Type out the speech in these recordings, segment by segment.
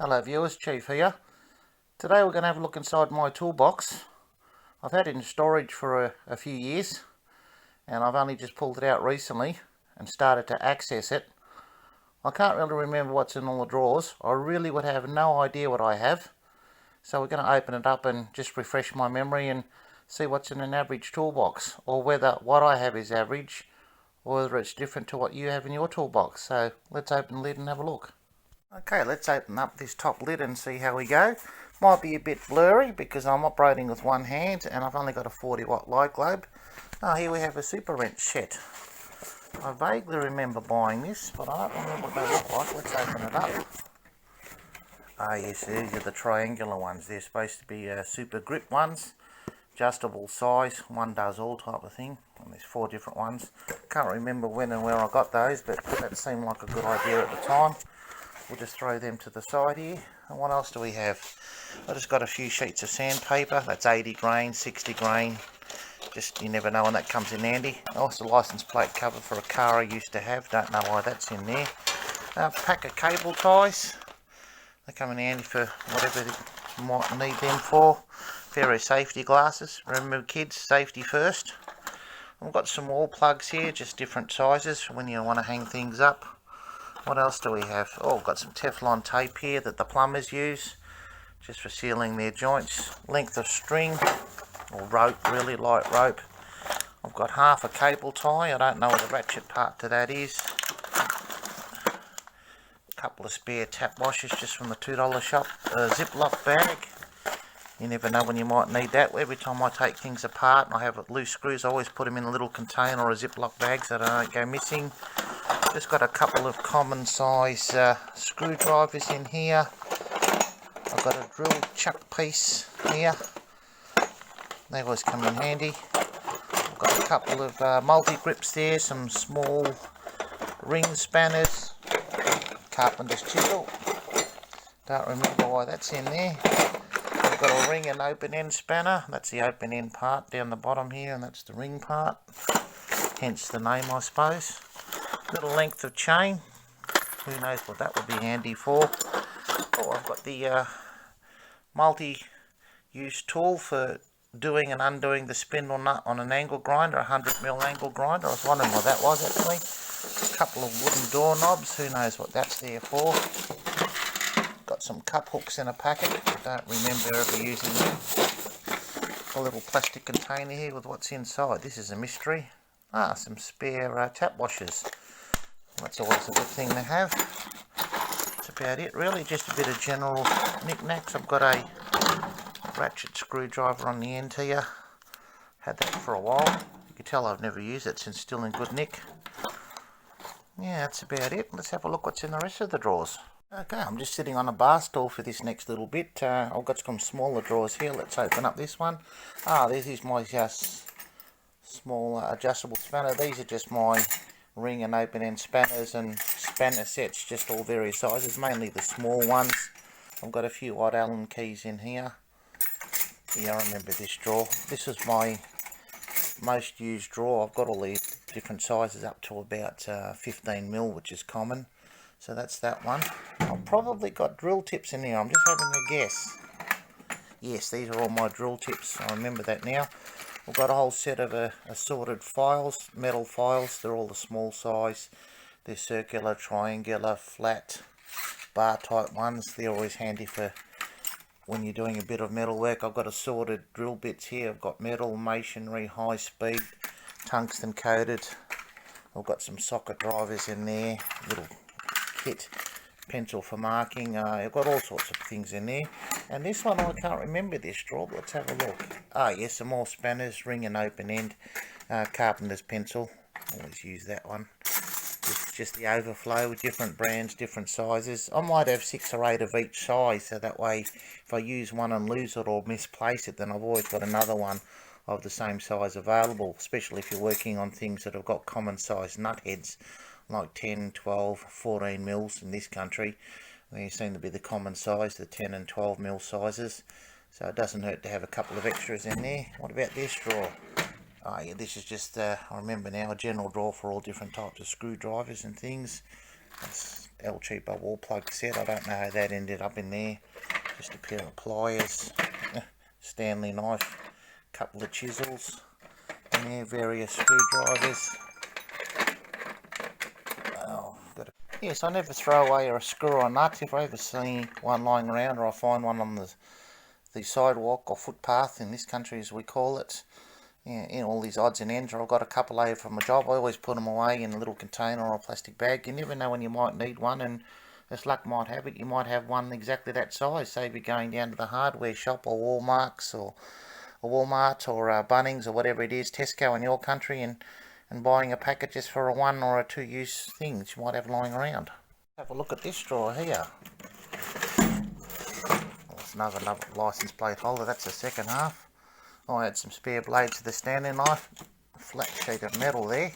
Hello viewers, Chief here. Today we're going to have a look inside my toolbox. I've had it in storage for a few years and I've only just pulled it out recently and started to access it. I can't really remember what's in all the drawers. I really would have no idea what I have. So we're going to open it up and just refresh my memory and see what's in an average toolbox, or whether what I have is average or whether it's different to what you have in your toolbox. So let's open the lid and have a look. Okay, let's open up this top lid and see how we go. Might be a bit blurry because I'm operating with one hand and I've only got a 40-watt light globe. Oh, here we have a Super Wrench set. I vaguely remember buying this, but I don't remember what they look like. Let's open it up. Ah yes, these are the triangular ones. They're supposed to be super grip ones. Adjustable size, one does all type of thing. And there's 4 different ones. Can't remember when and where I got those, but that seemed like a good idea at the time. We'll just throw them to the side here. And what else do we have? I just got a few sheets of sandpaper. That's 80 grain, 60 grain. Just, you never know when that comes in handy. Also, license plate cover for a car I used to have. Don't know why that's in there. A pack of cable ties. They come in handy for whatever you might need them for. Pair of safety glasses. Remember kids, safety first. I've got some wall plugs here, just different sizes when you want to hang things up. What else do we have? Oh, I've got some Teflon tape here that the plumbers use, just for sealing their joints. Length of string, or rope, really light rope. I've got half a cable tie. I don't know what the ratchet part to that is. A couple of spare tap washers just from the $2 shop. A Ziploc bag. You never know when you might need that. Every time I take things apart and I have loose screws, I always put them in a little container or a Ziploc bag so they don't go missing. Just got a couple of common size screwdrivers in here. I've got a drill chuck piece here. They always come in handy. I've got a couple of multi-grips there, some small ring spanners, carpenter's chisel. Don't remember why that's in there. I've got a ring and open end spanner. That's the open end part down the bottom here, and that's the ring part. Hence the name, I suppose. Little length of chain. Who knows what that would be handy for. Oh, I've got the multi-use tool for doing and undoing the spindle nut on an angle grinder, a 100mm angle grinder. I was wondering what that was actually. A couple of wooden door knobs. Who knows what that's there for. Got some cup hooks in a packet. I don't remember ever using them. A little plastic container here with what's inside. This is a mystery. Ah, some spare tap washers. That's always a good thing to have. That's about it really, just a bit of general knickknacks. I've got a ratchet screwdriver on the end here. Had that for a while. You can tell I've never used it since still in good nick. Yeah, that's about it. Let's have a look what's in the rest of the drawers. Okay, I'm just sitting on a bar stool for this next little bit. I've got some smaller drawers here. Let's open up this one. This is my small adjustable spanner. These are just my ring and open end spanners and spanner sets, just all various sizes, mainly the small ones. I've got a few odd Allen keys in here. Yeah, I remember this drawer. This is my most used drawer. I've got all these different sizes up to about 15mm, which is common. So that's that one. I've probably got drill tips in here. I'm just having a guess. Yes, these are all my drill tips. I remember that now. I've got a whole set of assorted files, metal files. They're all the small size. They're circular, triangular, flat, bar type ones. They're always handy for when you're doing a bit of metal work. I've got assorted drill bits here. I've got metal, masonry, high speed, tungsten coated. I've got some socket drivers in there, little kit, pencil for marking. I've got all sorts of things in there. And this one, I can't remember this drawer, but let's have a look. Yes, some more spanners, ring and open end, carpenter's pencil. Always use that one. Just the overflow with different brands, different sizes. I might have 6 or 8 of each size, so that way if I use one and lose it or misplace it, then I've always got another one of the same size available, especially if you're working on things that have got common size nut heads, like 10, 12, 14mm in this country. They seem to be the common size, the 10 and 12mm sizes. So it doesn't hurt to have a couple of extras in there. What about this drawer? Yeah, this is just, I remember now, a general drawer for all different types of screwdrivers and things. That's El Cheapo wall plug set. I don't know how that ended up in there. Just a pair of pliers, Stanley knife, couple of chisels in there, various screwdrivers. Yes, I never throw away a screw or a nut. If I ever see one lying around, or I find one on the sidewalk or footpath in this country as we call it, in all these odds and ends, or I've got a couple over from my job, I always put them away in a little container or a plastic bag. You never know when you might need one, and as luck might have it, you might have one exactly that size. Say if you're going down to the hardware shop or Walmart or Bunnings or whatever it is, Tesco in your country, and buying a packet just for a 1 or a 2 use things you might have lying around. Have a look at this drawer here. There's another license plate holder, that's the second half. I had some spare blades to the Stanley knife, a flat sheet of metal there.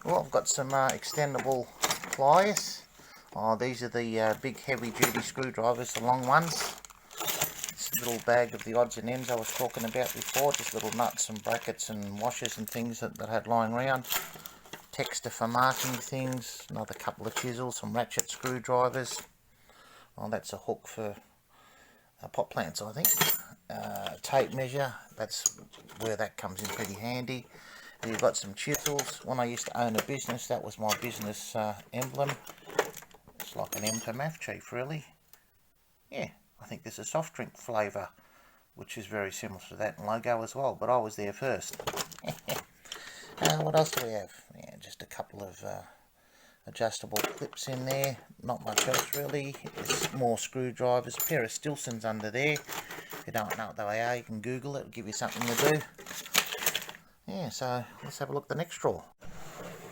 Well, I've got some extendable pliers. These are the big heavy duty screwdrivers, the long ones. This little bag of the odds and ends I was talking about before, just little nuts and brackets and washers and things that I had lying around. Texter for marking things, another couple of chisels, some ratchet screwdrivers. That's a hook for pot plants, I think. Tape measure, that's where that comes in pretty handy. You've got some chisels. When I used to own a business, that was my business emblem. It's like an M for Math Chief, really. Yeah, I think there's a soft drink flavour, which is very similar to that logo as well, but I was there first. What else do we have? Yeah, just a couple of adjustable clips in there, not much else really. There's more screwdrivers, a pair of Stilsons under there. If you don't know what they are, you can Google it, it'll give you something to do. Yeah, so let's have a look at the next drawer.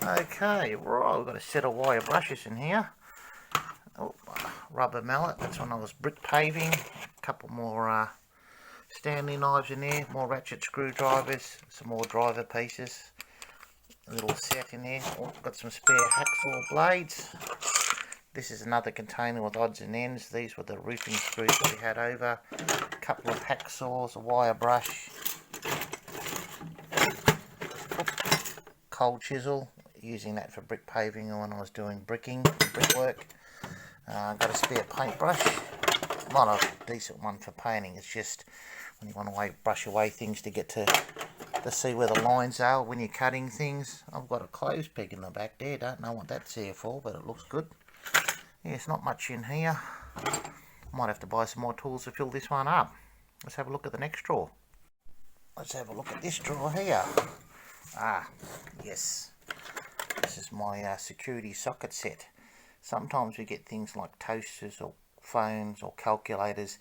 Okay, right, we've got a set of wire brushes in here. Rubber mallet, that's when I was brick paving. A couple more Stanley knives in there, more ratchet screwdrivers, some more driver pieces. A little set in there. Got some spare hacksaw blades. This is another container with odds and ends. These were the roofing screws that we had over. A couple of hacksaws, a wire brush, cold chisel, using that for brick paving when I was doing brickwork. Got a spare paintbrush, not a decent one for painting, it's just when you want to brush away things to get to see where the lines are when you're cutting things. I've got a clothes peg in the back there, don't know what that's here for, but it looks good. Yeah, it's not much in here. Might have to buy some more tools to fill this one up. Let's have a look at the next drawer. Let's have a look at this drawer here. Yes, this is my security socket set. Sometimes we get things like toasters or phones or calculators.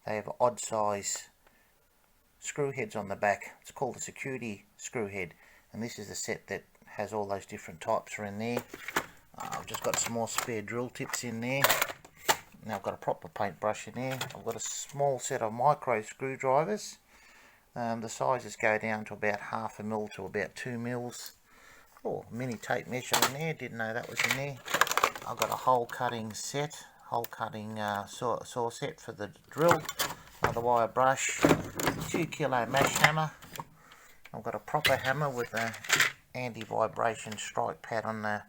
They have odd size screw heads on the back. It's called a security screw head, and this is the set that has all those different types are in there. I've just got some more spare drill tips in there. Now I've got a proper paintbrush in there. I've got a small set of micro screwdrivers. The sizes go down to about 1/2 mil to about 2 mils. Mini tape measure in there, didn't know that was in there. I've got a hole cutting set, saw set for the drill, another wire brush, 2 kilo mash hammer. I've got a proper hammer with a anti-vibration strike pad on the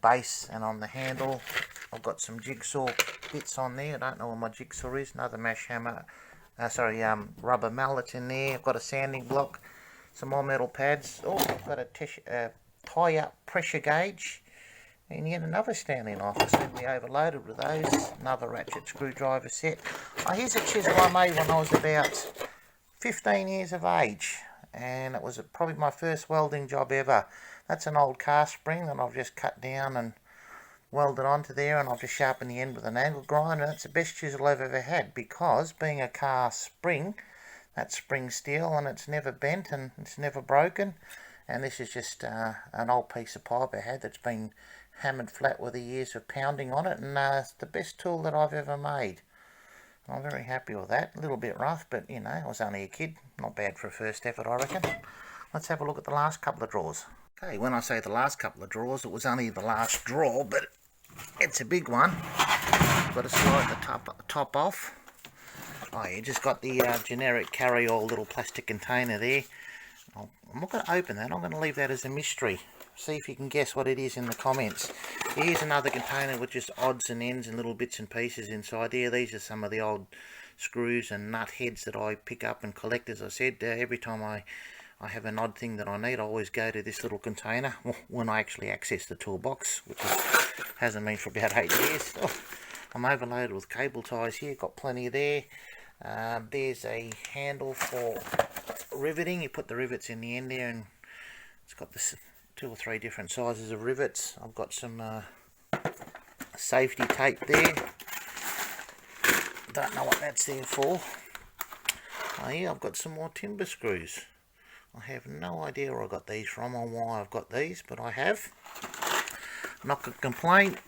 base and on the handle. I've got some jigsaw bits on there. I don't know where my jigsaw is. Another mash hammer, rubber mallet in there. I've got a sanding block, some more metal pads. I've got a tie-up pressure gauge. And yet another Stanley knife. I seem to be overloaded with those. Another ratchet screwdriver set. Here's a chisel I made when I was about 15 years of age. And it was probably my first welding job ever. That's an old car spring that I've just cut down and welded onto there. And I've just sharpened the end with an angle grinder. And that's the best chisel I've ever had. Because being a car spring, that's spring steel and it's never bent and it's never broken. And this is just an old piece of pipe I had that's been hammered flat with the years of pounding on it, and it's the best tool that I've ever made. I'm very happy with that. A little bit rough, but you know, I was only a kid. Not bad for a first effort, I reckon. Let's have a look at the last couple of drawers. Okay, when I say the last couple of drawers, it was only the last drawer, but it's a big one. Got to slide the top off. You just got the generic carry-all little plastic container there. I'm not going to open that. I'm going to leave that as a mystery. see if you can guess what it is in the comments. Here's another container with just odds and ends and little bits and pieces inside here. These are some of the old screws and nut heads that I pick up and collect. As I said, every time I have an odd thing that I need, I always go to this little container when I actually access the toolbox, which hasn't been for about 8 years. Oh, I'm overloaded with cable ties here, got plenty there. There's a handle for riveting. You put the rivets in the end there, and it's got this 2 or 3 different sizes of rivets. I've got some safety tape there. Don't know what that's there for. Oh yeah, I've got some more timber screws. I have no idea where I got these from or why I've got these, but I have. Not gonna complain.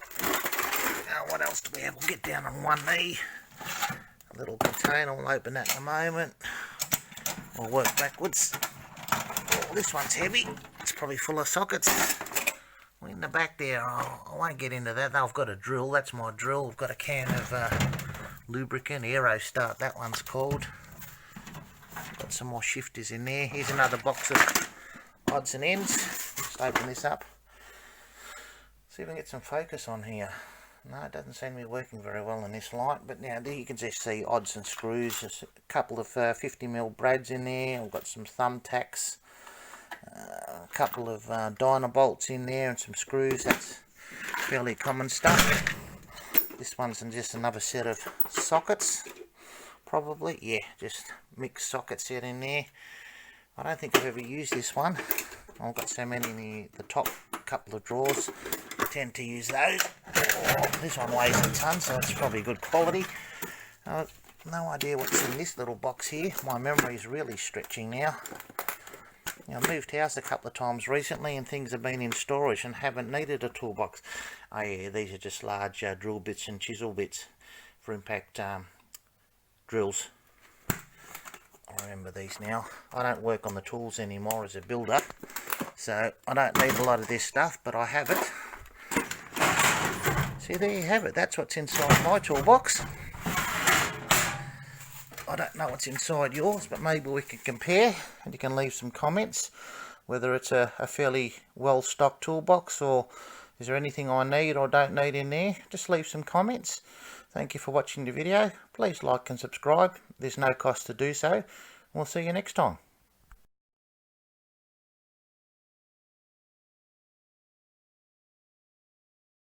Now what else do we have? We'll get down on one knee. A little container, we'll open that in a moment. We'll work backwards. Oh, this one's heavy. It's probably full of sockets. In the back there, I won't get into that. I've got a drill, that's my drill. I've got a can of lubricant, Aerostart, that one's called. Got some more shifters in there. Here's another box of odds and ends. Just open this up. See if we can get some focus on here. No, it doesn't seem to be working very well in this light, but now there you can just see odds and screws. There's a couple of 50mm brads in there. I've got some thumbtacks, a couple of Dynabolts in there, and some screws. That's fairly common stuff. This one's just another set of sockets, probably. Yeah, just mixed socket set in there. I don't think I've ever used this one. I've got so many in the top couple of drawers. I tend to use those. Oh, this one weighs a ton, so it's probably good quality. No idea what's in this little box here. My memory's really stretching now. I moved house a couple of times recently and things have been in storage and haven't needed a toolbox. Oh yeah, these are just large drill bits and chisel bits for impact drills. I remember these now. I don't work on the tools anymore as a builder, so I don't need a lot of this stuff, but I have it. See, there you have it. That's what's inside my toolbox. I don't know what's inside yours, but maybe we can compare and you can leave some comments whether it's a fairly well stocked toolbox, or is there anything I need or don't need in there. Just leave some comments. Thank you for watching the video. Please like and subscribe. There's no cost to do so. We'll see you next time.